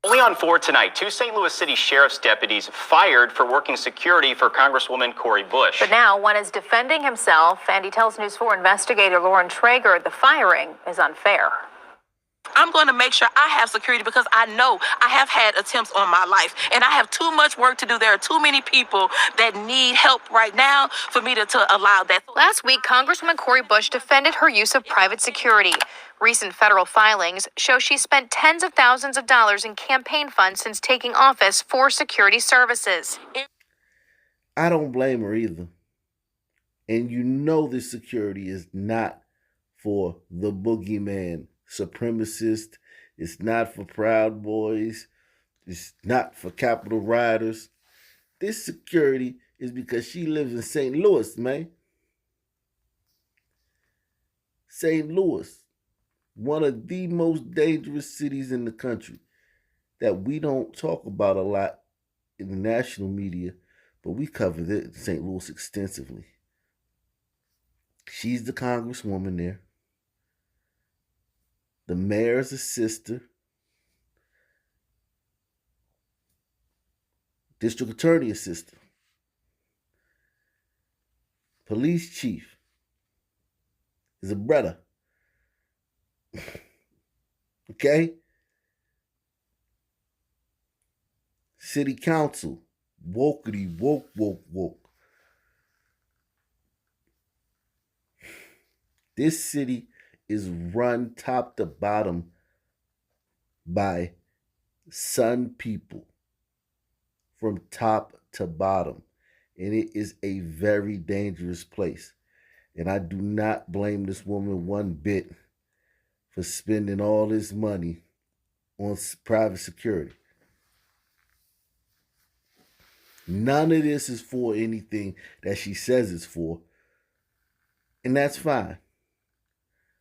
Only on 4 tonight, 2 St. Louis City Sheriff's deputies fired for working security for Congresswoman Cori Bush. But now one is defending himself, and he tells News 4 investigator Lauren Traeger the firing is unfair. I'm going to make sure I have security because I know I have had attempts on my life and I have too much work to do. There are too many people that need help right now for me to allow that. Last week, Congresswoman Cori Bush defended her use of private security. Recent federal filings show she spent tens of thousands of dollars in campaign funds since taking office for security services. I don't blame her either. And you know this security is not for the boogeyman supremacist. It's not for Proud Boys. It's not for Capitol Riders. This security is because she lives in St. Louis, man. St. Louis, one of the most dangerous cities in the country that we don't talk about a lot in the national media, but we covered it in St. Louis extensively. She's the congresswoman there. The mayor's a sister. District attorney is sister. Police chief is a brother. Okay? City council, wokety, woke. This city is run top to bottom by Sun people from top to bottom. And it is a very dangerous place. And I do not blame this woman one bit for spending all this money on private security. None of this is for anything that she says it's for. And that's fine.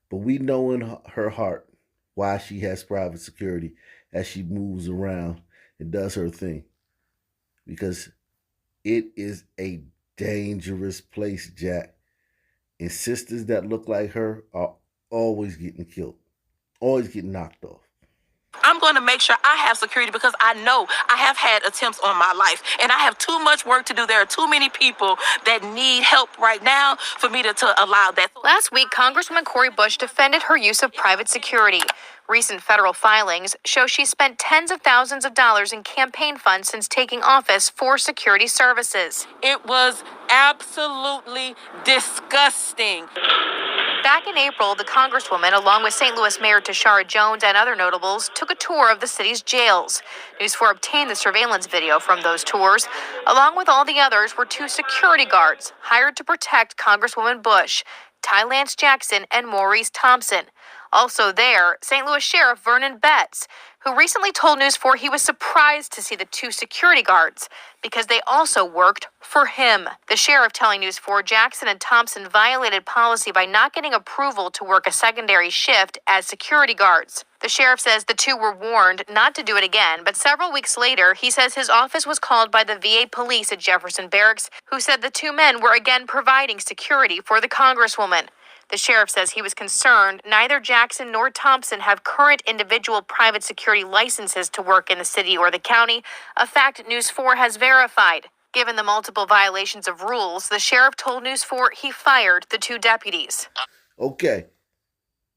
But we know in her heart why she has private security as she moves around and does her thing. Because it is a dangerous place, Jack. And sisters that look like her are always getting killed, always getting knocked off. I'm going to make sure I have security because I know I have had attempts on my life and I have too much work to do. There are too many people that need help right now for me to allow that. Last week, Congresswoman Cori Bush defended her use of private security. Recent federal filings show she spent tens of thousands of dollars in campaign funds since taking office for security services. It was absolutely disgusting. Back in April, the Congresswoman, along with St. Louis Mayor Tashara Jones and other notables, took a tour of the city's jails. News 4 obtained the surveillance video from those tours. Along with all the others were 2 security guards hired to protect Congresswoman Bush, Ty Lance Jackson and Maurice Thompson. Also there, St. Louis Sheriff Vernon Betts, who recently told News 4 he was surprised to see the 2 security guards because they also worked for him. The sheriff telling News 4 Jackson and Thompson violated policy by not getting approval to work a secondary shift as security guards. The sheriff says the 2 were warned not to do it again, but several weeks later, he says his office was called by the VA police at Jefferson Barracks, who said the 2 men were again providing security for the Congresswoman. The sheriff says he was concerned neither Jackson nor Thompson have current individual private security licenses to work in the city or the county, a fact News 4 has verified. Given the multiple violations of rules, the sheriff told News 4 he fired the 2 deputies. Okay,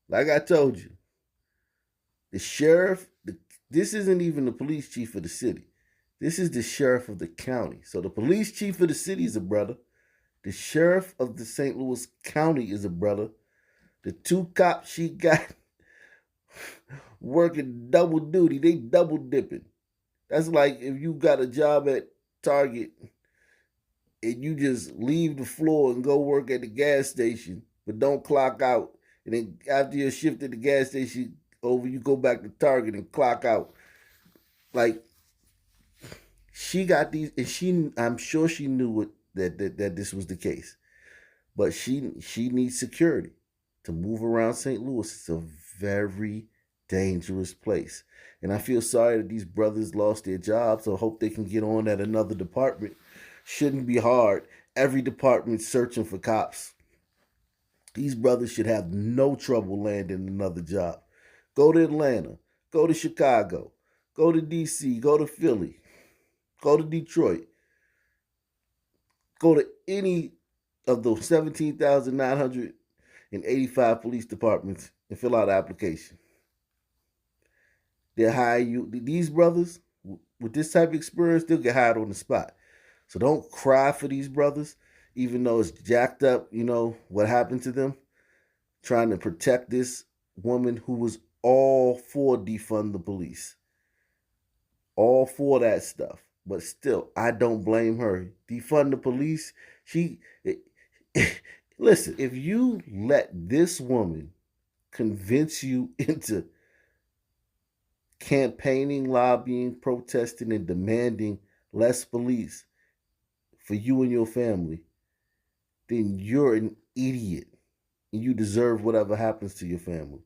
like I told you, the sheriff, this isn't even the police chief of the city. This is the sheriff of the county. So the police chief of the city is a brother. The sheriff of the St. Louis County is a brother. The 2 cops she got working double duty, they double dipping. That's like if you got a job at Target and you just leave the floor and go work at the gas station, but don't clock out. And then after your shift at the gas station over, you go back to Target and clock out. Like, she got these, and I'm sure she knew it. That this was the case. But she needs security to move around St. Louis. It's a very dangerous place. And I feel sorry that these brothers lost their jobs. So I hope they can get on at another department. Shouldn't be hard. Every department's searching for cops. These brothers should have no trouble landing another job. Go to Atlanta. Go to Chicago. Go to DC, go to Philly, go to Detroit, go to any of those 17,985 police departments and fill out an application. They'll hire you. These brothers with this type of experience, they'll get hired on the spot. So don't cry for these brothers, even though it's jacked up, what happened to them, trying to protect this woman who was all for defund the police, all for that stuff. But still, I don't blame her. Defund the police. Listen, if you let this woman convince you into campaigning, lobbying, protesting, and demanding less police for you and your family, then you're an idiot and you deserve whatever happens to your family.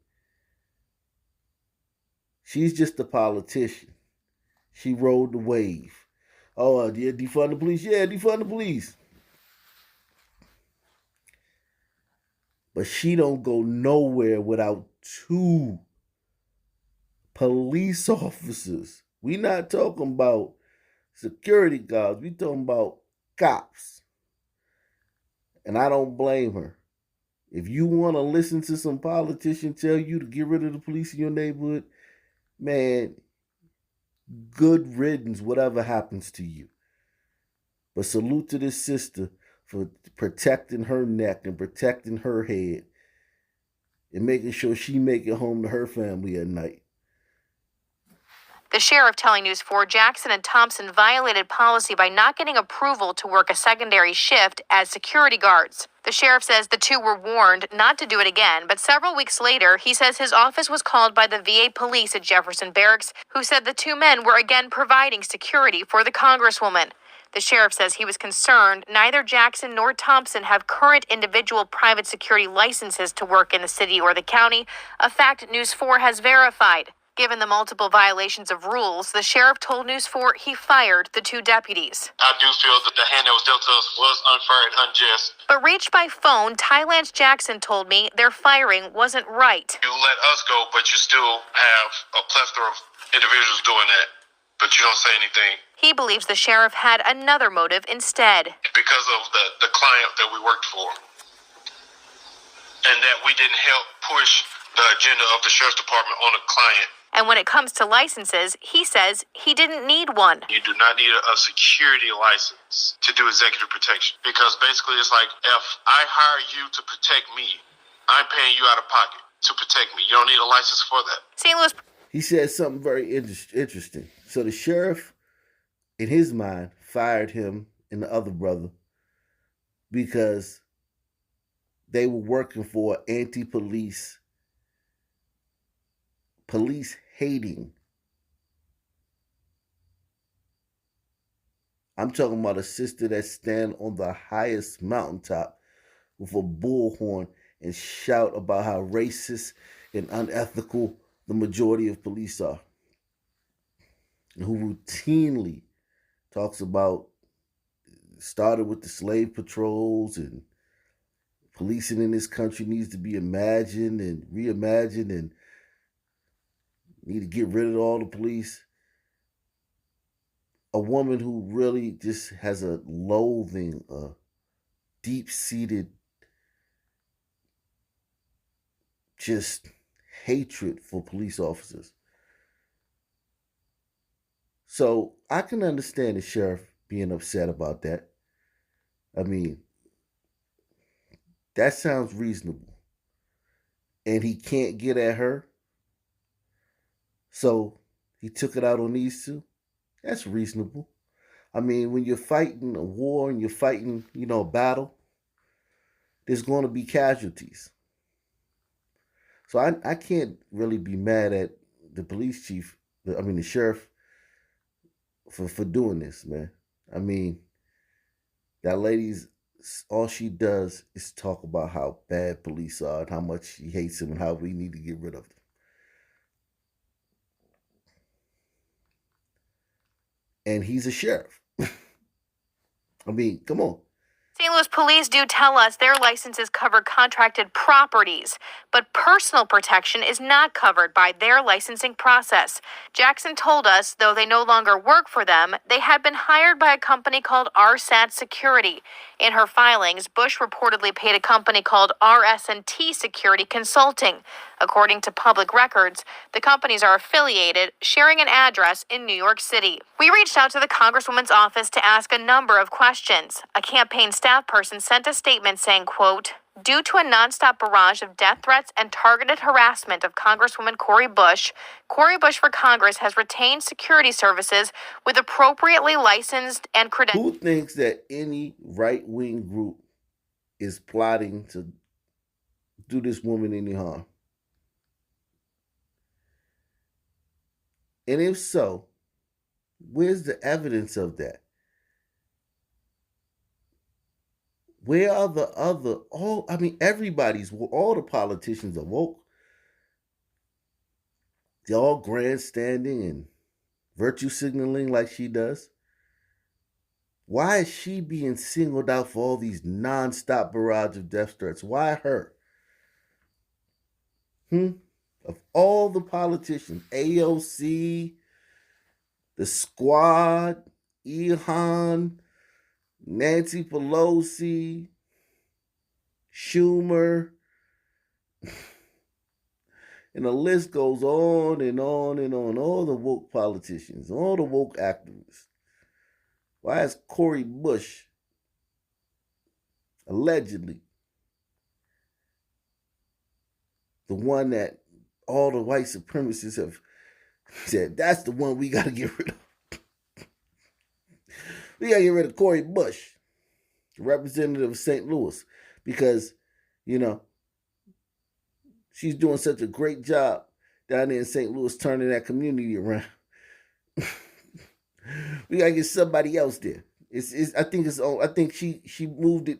She's just a politician. She rode the wave. Oh, yeah, defund the police. Yeah, defund the police. But she don't go nowhere without 2 police officers. We not talking about security guards. We talking about cops. And I don't blame her. If you want to listen to some politician tell you to get rid of the police in your neighborhood, man, good riddance, whatever happens to you. But salute to this sister for protecting her neck and protecting her head and making sure she make it home to her family at night. The sheriff telling News 4 Jackson and Thompson violated policy by not getting approval to work a secondary shift as security guards. The sheriff says the 2 were warned not to do it again, but several weeks later, he says his office was called by the VA police at Jefferson Barracks, who said the 2 men were again providing security for the congresswoman. The sheriff says he was concerned neither Jackson nor Thompson have current individual private security licenses to work in the city or the county, a fact News 4 has verified. Given the multiple violations of rules, the sheriff told News 4 he fired the 2 deputies. I do feel that the hand that was dealt to us was unfair and unjust. But reached by phone, Lance Jackson told me their firing wasn't right. You let us go, but you still have a plethora of individuals doing that, but you don't say anything. He believes the sheriff had another motive instead. Because of the client that we worked for, and that we didn't help push the agenda of the sheriff's department on the client. And when it comes to licenses, he says he didn't need one. You do not need a security license to do executive protection. Because basically it's like, if I hire you to protect me, I'm paying you out of pocket to protect me. You don't need a license for that. St. Louis. He said something very interesting. So the sheriff, in his mind, fired him and the other brother because they were working for anti-police, police-hating. I'm talking about a sister that stand on the highest mountaintop with a bullhorn and shout about how racist and unethical the majority of police are. And who routinely talks about, started with the slave patrols, and policing in this country needs to be imagined and reimagined and need to get rid of all the police. A woman who really just has a loathing, a deep-seated just hatred for police officers. So I can understand the sheriff being upset about that. I mean, that sounds reasonable. And he can't get at her. So he took it out on these 2. That's reasonable. I mean, when you're fighting a war and you're fighting, a battle, there's going to be casualties. So I can't really be mad at the police chief, the sheriff, for doing this, man. I mean, that lady's, all she does is talk about how bad police are and how much she hates them and how we need to get rid of them. And he's a sheriff. I mean, come on. St. Louis police do tell us their licenses cover contracted properties, but personal protection is not covered by their licensing process. Jackson told us, though they no longer work for them, they had been hired by a company called RSAT Security. In her filings, Bush reportedly paid a company called RS&T Security Consulting. According to public records, the companies are affiliated, sharing an address in New York City. We reached out to the Congresswoman's office to ask a number of questions. A campaign staff person sent a statement saying, quote, "Due to a nonstop barrage of death threats and targeted harassment of Congresswoman Cori Bush for Congress has retained security services with appropriately licensed and credentialed." Who thinks that any right-wing group is plotting to do this woman any harm? And if so, where's the evidence of that? Where are the other, all the politicians are woke. They're all grandstanding and virtue signaling like she does. Why is she being singled out for all these nonstop barrage of death threats? Why her? Of all the politicians, AOC, the squad, Elon, Nancy Pelosi, Schumer, and the list goes on and on and on. All the woke politicians, all the woke activists. Why is Cori Bush allegedly the one that all the white supremacists have said, that's the one we got to get rid of? We got to get rid of Cori Bush, representative of St. Louis, because, she's doing such a great job down there in St. Louis turning that community around. We got to get somebody else there. I think she moved it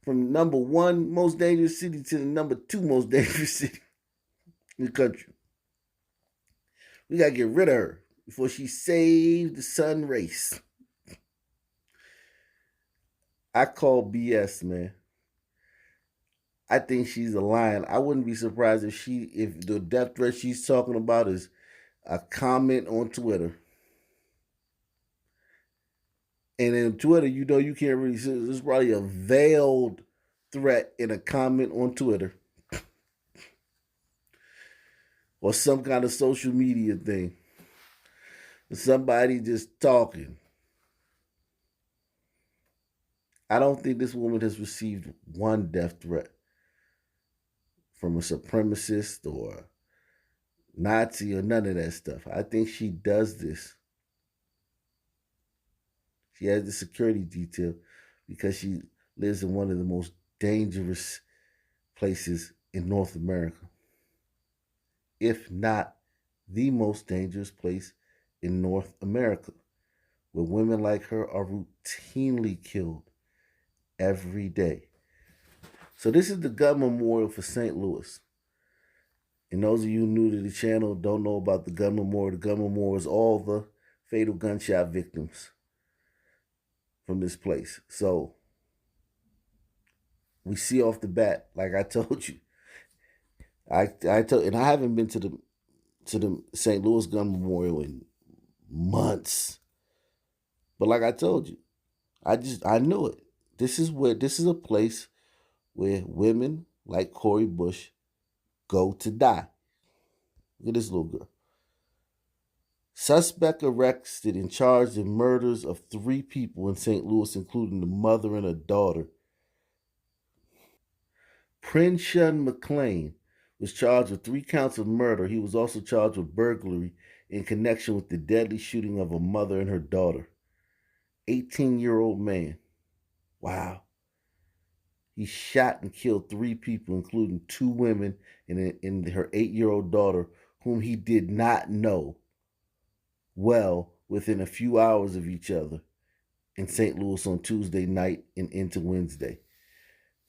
from number 1 most dangerous city to the number 2 most dangerous city in the country. We got to get rid of her before she saved the sun race. I call BS, man. I think she's a lion. I wouldn't be surprised if the death threat she's talking about is a comment on Twitter. And in Twitter, you can't really see. There's probably a veiled threat in a comment on Twitter. Or some kind of social media thing. Somebody just talking. I don't think this woman has received one death threat from a supremacist or Nazi or none of that stuff. I think she does this. She has the security detail because she lives in one of the most dangerous places in North America, if not the most dangerous place in North America, where women like her are routinely killed every day. So this is the gun memorial for St. Louis. And those of you new to the channel don't know about the gun memorial. The gun memorial is all the fatal gunshot victims from this place. So we see off the bat, like I told you, I haven't been to the St. Louis gun memorial in months. But like I told you, I knew it. This is a place where women like Cori Bush go to die. Look at this little girl. Suspect arrested and charged in murders of 3 people in St. Louis, including the mother and her daughter. Prinshun McLean was charged with 3 counts of murder. He was also charged with burglary in connection with the deadly shooting of a mother and her daughter. 18-year-old man. Wow. He shot and killed 3 people, including 2 women and her 8-year-old daughter, whom he did not know well within a few hours of each other in St. Louis on Tuesday night and into Wednesday.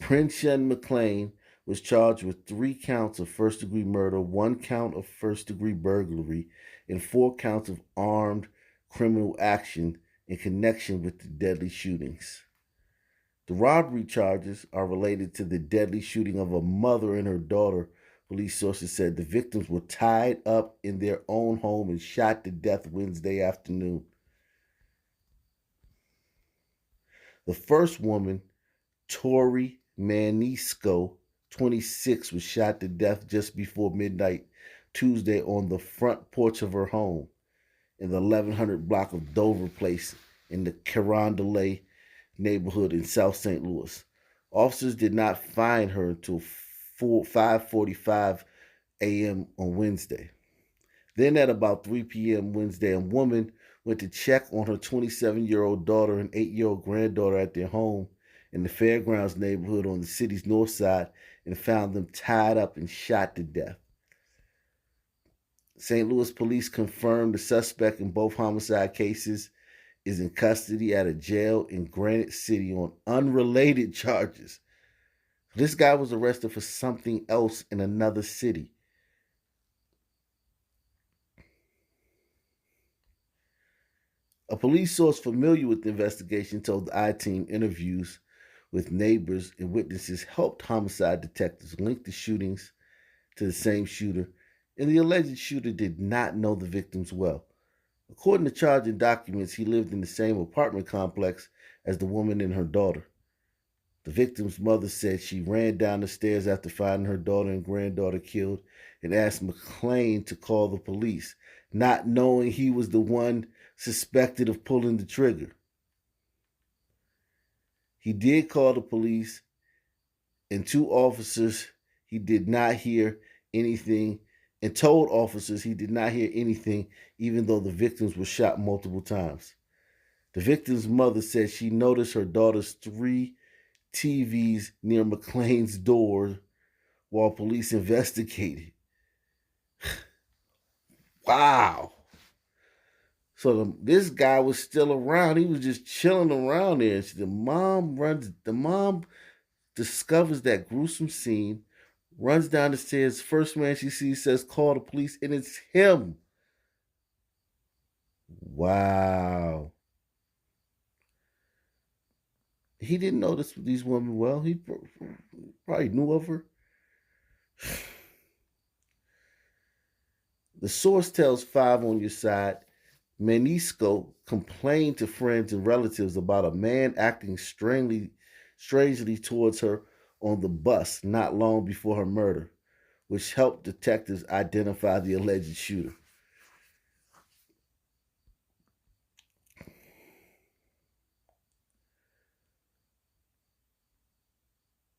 Prinshun McLean was charged with 3 counts of first-degree murder, 1 count of first-degree burglary, and 4 counts of armed criminal action in connection with the deadly shootings. The robbery charges are related to the deadly shooting of a mother and her daughter. Police sources said the victims were tied up in their own home and shot to death Wednesday afternoon. The first woman, Tori Manisco, 26, was shot to death just before midnight Tuesday on the front porch of her home in the 1100 block of Dover Place in the Carondelet neighborhood in South St. Louis. Officers did not find her until 5:45 a.m. on Wednesday. Then at about 3 p.m. Wednesday, a woman went to check on her 27-year-old daughter and 8-year-old granddaughter at their home in the Fairgrounds neighborhood on the city's north side and found them tied up and shot to death. St. Louis police confirmed the suspect in both homicide cases is in custody at a jail in Granite City on unrelated charges. This guy was arrested for something else in another city. A police source familiar with the investigation told the I-Team interviews with neighbors and witnesses helped homicide detectives link the shootings to the same shooter, and the alleged shooter did not know the victims well. According to charging documents, he lived in the same apartment complex as the woman and her daughter. The victim's mother said she ran down the stairs after finding her daughter and granddaughter killed and asked McLean to call the police, not knowing he was the one suspected of pulling the trigger. He did call the police, and two officers he did not hear anything, and told officers he did not hear anything, even though the victims were shot multiple times. The victim's mother said she noticed her daughter's 3 TVs near McLean's door while police investigated. Wow. So this guy was still around. He was just chilling around there. The mom discovers that gruesome scene, runs down the stairs. First man she sees says, call the police, and it's him. Wow. He didn't know these women well. He probably knew of her. The source tells 5 on Your Side, Manisco complained to friends and relatives about a man acting strangely towards her on the bus not long before her murder, which helped detectives identify the alleged shooter.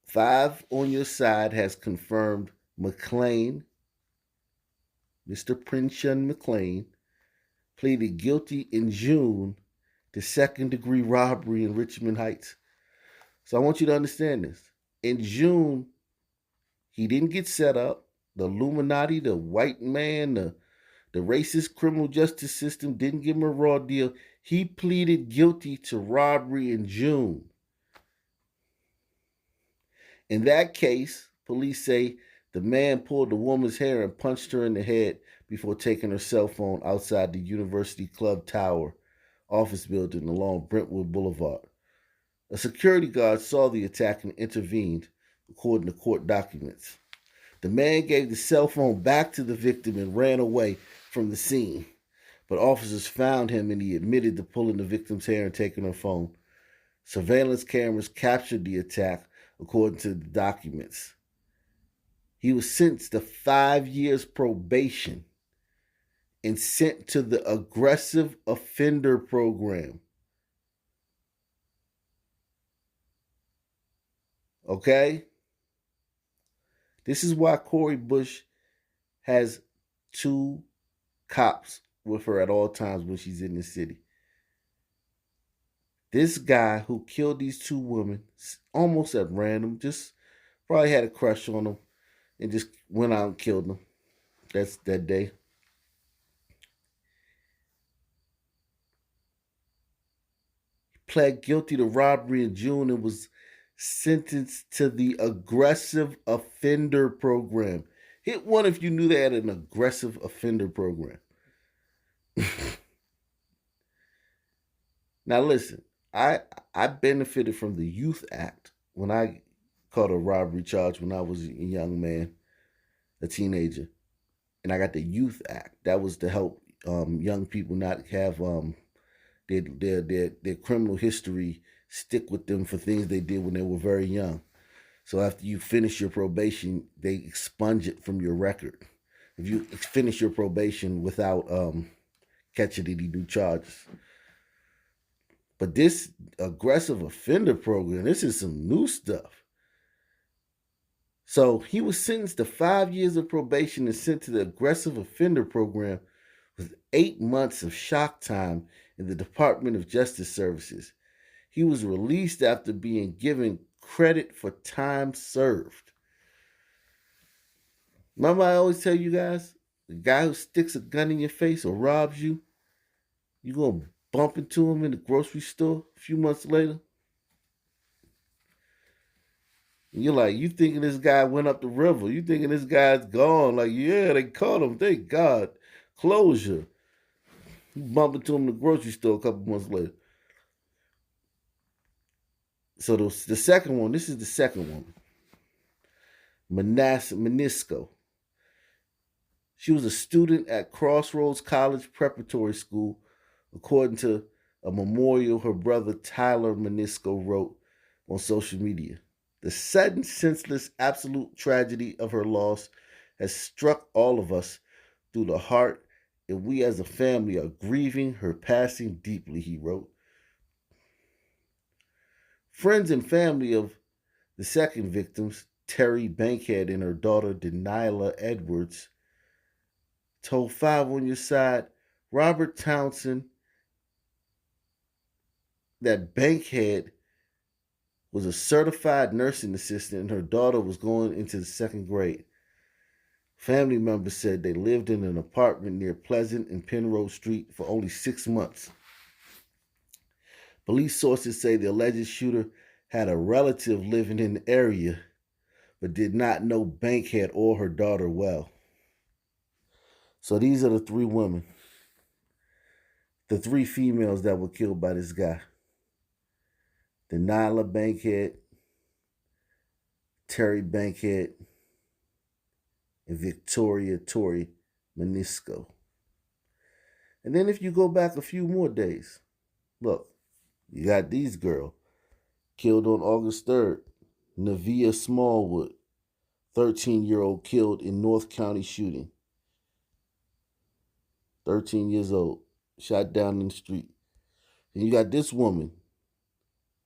Five on Your Side has confirmed McLean, Mr. Princeton McLean, pleaded guilty in June to second-degree robbery in Richmond Heights. So I want you to understand this. In June, he didn't get set up. The Illuminati, the white man, the racist criminal justice system didn't give him a raw deal. He pleaded guilty to robbery in June. In that case, police say the man pulled the woman's hair and punched her in the head before taking her cell phone outside the University Club Tower office building along Brentwood Boulevard. A security guard saw the attack and intervened, according to court documents. The man gave the cell phone back to the victim and ran away from the scene, but officers found him and he admitted to pulling the victim's hair and taking her phone. Surveillance cameras captured the attack, according to the documents. He was sentenced to 5 years probation and sent to the aggressive offender program. Okay? This is why Cori Bush has 2 cops with her at all times when she's in the city. This guy who killed these 2 women almost at random, just probably had a crush on them and just went out and killed them. That's that day. He pled guilty to robbery in June and was sentenced to the aggressive offender program. Hit one if you knew they had an aggressive offender program. Now listen, I I benefited from the Youth Act when I caught a robbery charge when I was a young man, a teenager, and I got the Youth Act. That was to help young people not have their criminal history stick with them for things they did when they were very young. So after you finish your probation, they expunge it from your record. If you finish your probation without catching any new charges. But this aggressive offender program, this is some new stuff. So he was sentenced to 5 years of probation and sent to the aggressive offender program with 8 months of shock time in the Department of Justice Services. He was released after being given credit for time served. Remember, I always tell you guys, the guy who sticks a gun in your face or robs you, you're going to bump into him in the grocery store a few months later. And you're like, you thinking this guy went up the river. You thinking this guy's gone. Like, yeah, they caught him. Thank God. Closure. You bump into him in the grocery store a couple months later. So the second one, this is the second one. Manisco. She was a student at Crossroads College Preparatory School, according to a memorial her brother Tyler Manisco wrote on social media. The sudden, senseless, absolute tragedy of her loss has struck all of us through the heart, and we as a family are grieving her passing deeply, he wrote. Friends and family of the second victims, Terry Bankhead and her daughter Denilah Edwards, told Five on Your Side, Robert Townsend, that Bankhead was a certified nursing assistant and her daughter was going into the second grade. Family members said they lived in an apartment near Pleasant and Penrose Street for only 6 months. Police sources say the alleged shooter had a relative living in the area, but did not know Bankhead or her daughter well. So these are the three women, the three females that were killed by this guy. Denilah Bankhead, Terry Bankhead, and Victoria Torrey Manisco. And then if you go back a few more days, look, you got these girls killed on August 3rd. Nevia Smallwood, 13-year-old, killed in North County shooting. 13 years old, shot down in the street. And you got this woman,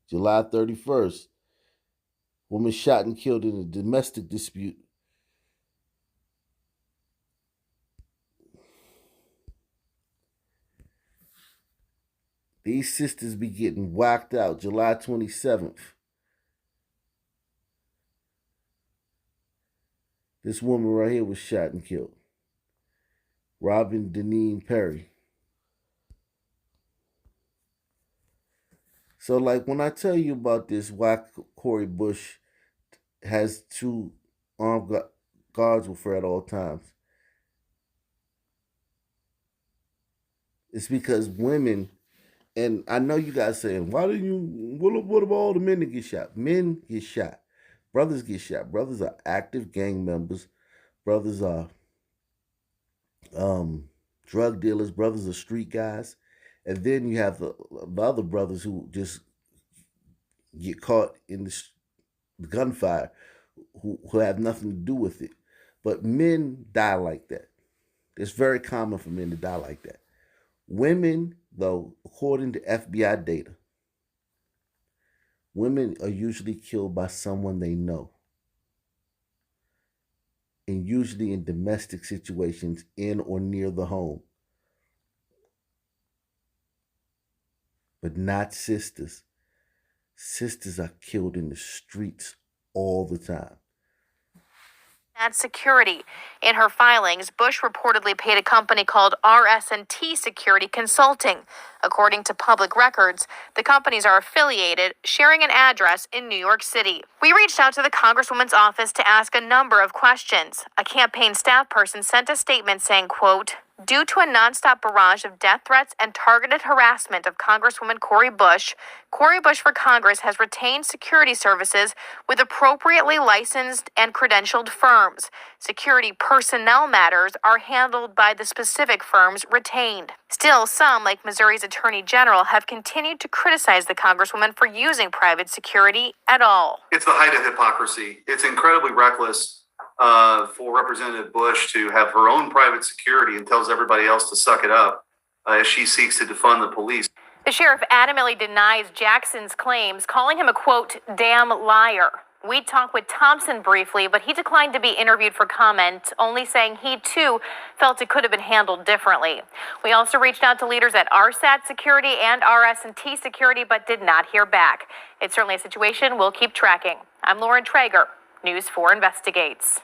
July 31st, woman shot and killed in a domestic dispute. These sisters be getting whacked out July 27th. This woman right here was shot and killed. Robin Deneen Perry. So, like, when I tell you about this, why Corey Bush has two armed guards with her at all times, it's because women, and I know you guys saying, why do you, what about all the men that get shot? Men get shot. Brothers get shot. Brothers are active gang members. Brothers are drug dealers. Brothers are street guys. And then you have the other brothers who just get caught in the gunfire, who have nothing to do with it. But men die like that. It's very common for men to die like that. Women, though, according to FBI data, women are usually killed by someone they know. And usually in domestic situations in or near the home. But not sisters. Sisters are killed in the streets all the time. And security. In her filings, Bush reportedly paid a company called RS&T Security Consulting. According to public records, the companies are affiliated, sharing an address in New York City. We reached out to the Congresswoman's office to ask a number of questions. A campaign staff person sent a statement saying, quote, Due to a nonstop barrage of death threats and targeted harassment of Congresswoman Cori Bush for Congress has retained security services with appropriately licensed and credentialed firms. Security personnel matters are handled by the specific firms retained. Still, some, like Missouri's Attorney General, have continued to criticize the Congresswoman for using private security at all. It's the height of hypocrisy. It's incredibly reckless for Representative Bush to have her own private security and tells everybody else to suck it up as she seeks to defund the police. The sheriff adamantly denies Jackson's claims, calling him a, quote, damn liar. We talked with Thompson briefly, but he declined to be interviewed for comment, only saying he, too, felt it could have been handled differently. We also reached out to leaders at RSAT Security and RS&T Security, but did not hear back. It's certainly a situation we'll keep tracking. I'm Lauren Traeger, News 4 Investigates.